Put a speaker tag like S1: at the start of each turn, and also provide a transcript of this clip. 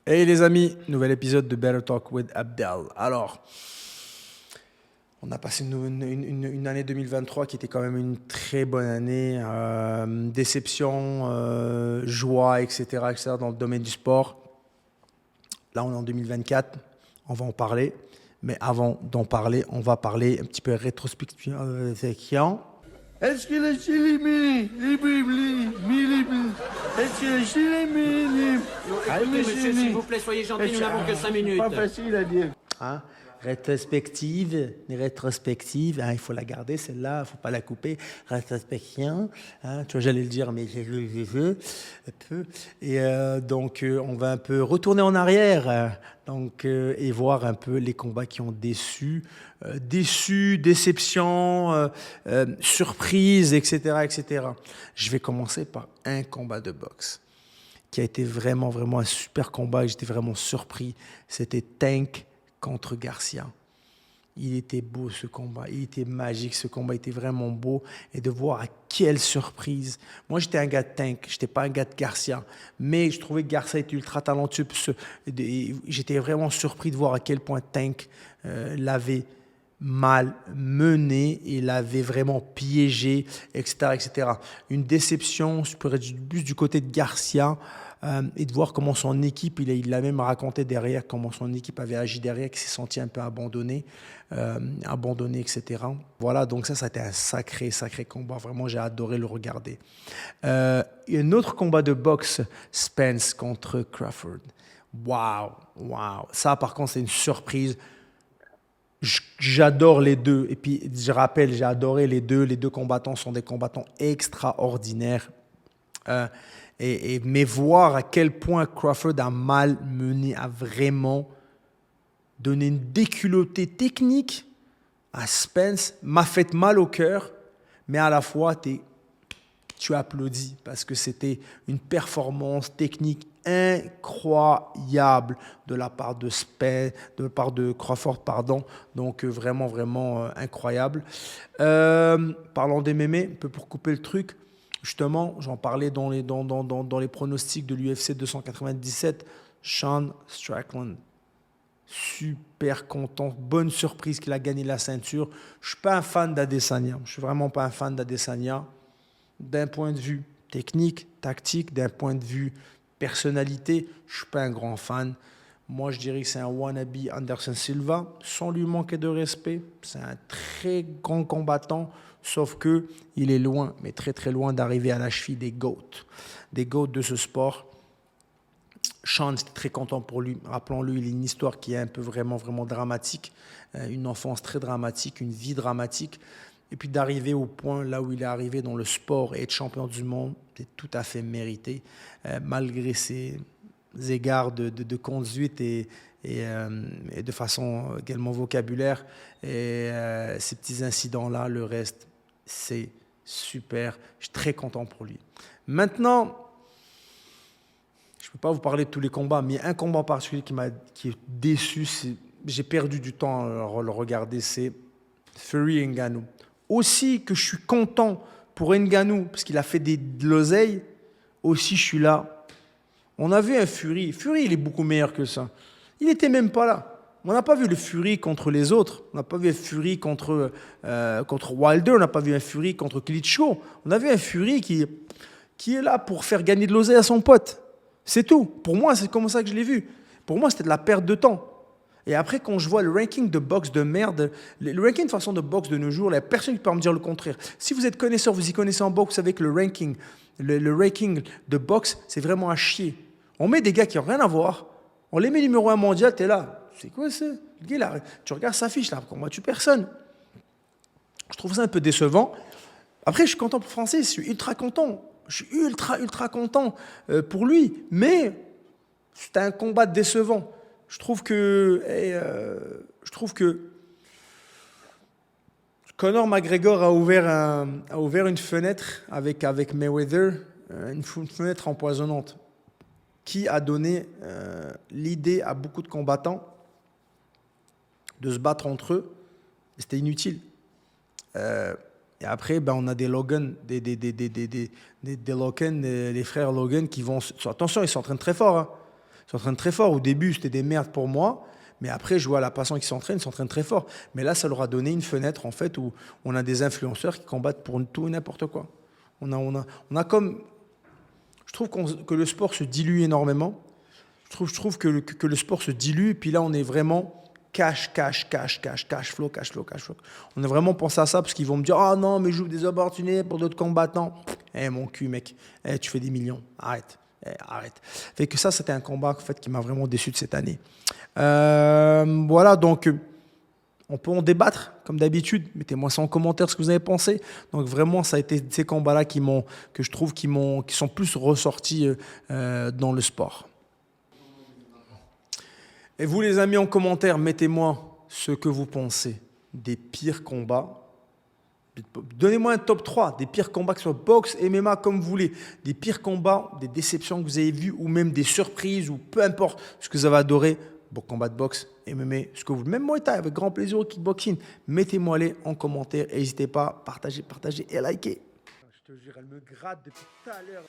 S1: Hey les amis, nouvel épisode de Better Talk with Abdel. Alors, on a passé une année 2023 qui était quand même une très bonne année. Déception, joie, etc., etc. dans le domaine du sport. Là, on est en 2024, on va en parler. Mais avant d'en parler, on va parler un petit peu rétrospective.
S2: Est-ce que le Chili mini, est-ce que le Chili mini,
S3: Écoutez, monsieur, s'il vous plaît, soyez gentil, nous n'avons que 5 minutes.
S2: Pas facile à dire.
S1: Hein? Rétrospective, hein, il faut la garder celle-là, il ne faut pas la couper. Rétrospection, hein, tu vois, j'allais le dire, mais un peu. Et donc, on va un peu retourner en arrière et voir un peu les combats qui ont déçu, déception, surprise, etc., etc. Je vais commencer par un combat de boxe qui a été vraiment, vraiment un super combat et j'étais vraiment surpris. C'était Tank contre Garcia. Il était beau ce combat, il était magique ce combat, il était vraiment beau. Et de voir à quelle surprise. Moi j'étais un gars de Tank, je n'étais pas un gars de Garcia. Mais je trouvais que Garcia était ultra talentueux. J'étais vraiment surpris de voir à quel point Tank l'avait mal mené et l'avait vraiment piégé, etc., etc. Une déception, je pourrais être plus du côté de Garcia et de voir comment son équipe, il l'a même raconté derrière, comment son équipe avait agi derrière, qu'il s'est senti un peu abandonné, etc. Voilà, donc ça a été un sacré, sacré combat. Vraiment, j'ai adoré le regarder. Un autre combat de boxe, Spence contre Crawford. Waouh, waouh. Ça, par contre, c'est une surprise. J'adore les deux. Et puis, je rappelle, j'ai adoré les deux. Les deux combattants sont des combattants extraordinaires. Mais voir à quel point Crawford a mal mené, a vraiment donné une déculottée technique à Spence, m'a fait mal au cœur, mais à la fois, tu applaudis parce que c'était une performance technique incroyable de la part de Spence, de la part de Crawford, pardon. Donc vraiment, vraiment incroyable. Parlons des mémés, un peu pour couper le truc. Justement, j'en parlais dans les pronostics de l'UFC 297. Sean Strickland, super content, bonne surprise qu'il a gagné la ceinture. Je ne suis pas un fan d'Adesanya, je ne suis vraiment pas un fan d'Adesanya. D'un point de vue technique, tactique, d'un point de vue personnalité, je ne suis pas un grand fan. Moi, je dirais que c'est un wannabe Anderson Silva, sans lui manquer de respect. C'est un très grand combattant, sauf que il est loin, mais très très loin d'arriver à la cheville des GOAT de ce sport. Sean, c'était très content pour lui. Rappelons-le, il a une histoire qui est un peu vraiment, vraiment dramatique. Une enfance très dramatique, une vie dramatique. Et puis d'arriver au point là où il est arrivé dans le sport et être champion du monde, c'est tout à fait mérité, malgré ses égards de conduite et de façon également vocabulaire. Et ces petits incidents-là, le reste, c'est super. Je suis très content pour lui. Maintenant, je ne peux pas vous parler de tous les combats, mais un combat en particulier qui est déçu, j'ai perdu du temps à le regarder, c'est Fury Ngannou. Aussi que je suis content pour Ngannou, parce qu'il a fait de l'oseille, aussi je suis là. On a vu un Fury. Fury, il est beaucoup meilleur que ça. Il n'était même pas là. On n'a pas vu le Fury contre les autres. On n'a pas vu un Fury contre Wilder. On n'a pas vu un Fury contre Klitschko. On a vu un Fury qui est là pour faire gagner de l'oseille à son pote. C'est tout. Pour moi, c'est comme ça que je l'ai vu. Pour moi, c'était de la perte de temps. Et après, quand je vois le ranking de boxe de merde, le ranking de façon de boxe de nos jours, il n'y a personne qui peut me dire le contraire. Si vous êtes connaisseur, vous y connaissez en boxe, vous savez que le ranking de boxe, c'est vraiment à chier. On met des gars qui n'ont rien à voir, on les met numéro 1 mondial, t'es là. C'est quoi ça? Le gars, là, tu regardes sa fiche, là, combat-tu personne? Je trouve ça un peu décevant. Après, je suis content pour Francis, je suis ultra content. Je suis ultra, ultra content pour lui. Mais c'était un combat décevant. Je trouve que Conor McGregor a ouvert une fenêtre avec Mayweather, une fenêtre empoisonnante, qui a donné l'idée à beaucoup de combattants de se battre entre eux. C'était inutile. Et après, on a des Logan, des Logan, les frères Logan qui vont... Attention, ils s'entraînent très fort. Hein. Ils s'entraînent très fort. Au début, c'était des merdes pour moi. Mais après, je vois la passion qui s'entraîne, ils s'entraînent très fort. Mais là, ça leur a donné une fenêtre, en fait, où on a des influenceurs qui combattent pour tout et n'importe quoi. On a comme... Je trouve que le sport se dilue énormément. Je trouve que le sport se dilue. Et puis là, on est vraiment cash flow. On a vraiment pensé à ça parce qu'ils vont me dire « Ah non, mais j'ouvre des opportunités pour d'autres combattants. » Eh mon cul, mec. Tu fais des millions. Arrête. Arrête. Fait que ça, c'était un combat en fait, qui m'a vraiment déçu de cette année. Voilà, donc on peut en débattre comme d'habitude. Mettez-moi ça en commentaire ce que vous avez pensé. Donc vraiment, ça a été ces combats-là que je trouve qui sont plus ressortis dans le sport. Et vous, les amis, en commentaire, mettez-moi ce que vous pensez des pires combats. Donnez-moi un top 3 des pires combats, que ce soit boxe, MMA, comme vous voulez. Des pires combats, des déceptions que vous avez vues ou même des surprises ou peu importe ce que vous avez adoré. Bon, combat de boxe, MMA, ce que vous voulez. Même Muay Thai, avec grand plaisir au kickboxing. Mettez-moi-les en commentaire. N'hésitez pas, partagez et likez. Je te jure, elle me gratte depuis tout à l'heure.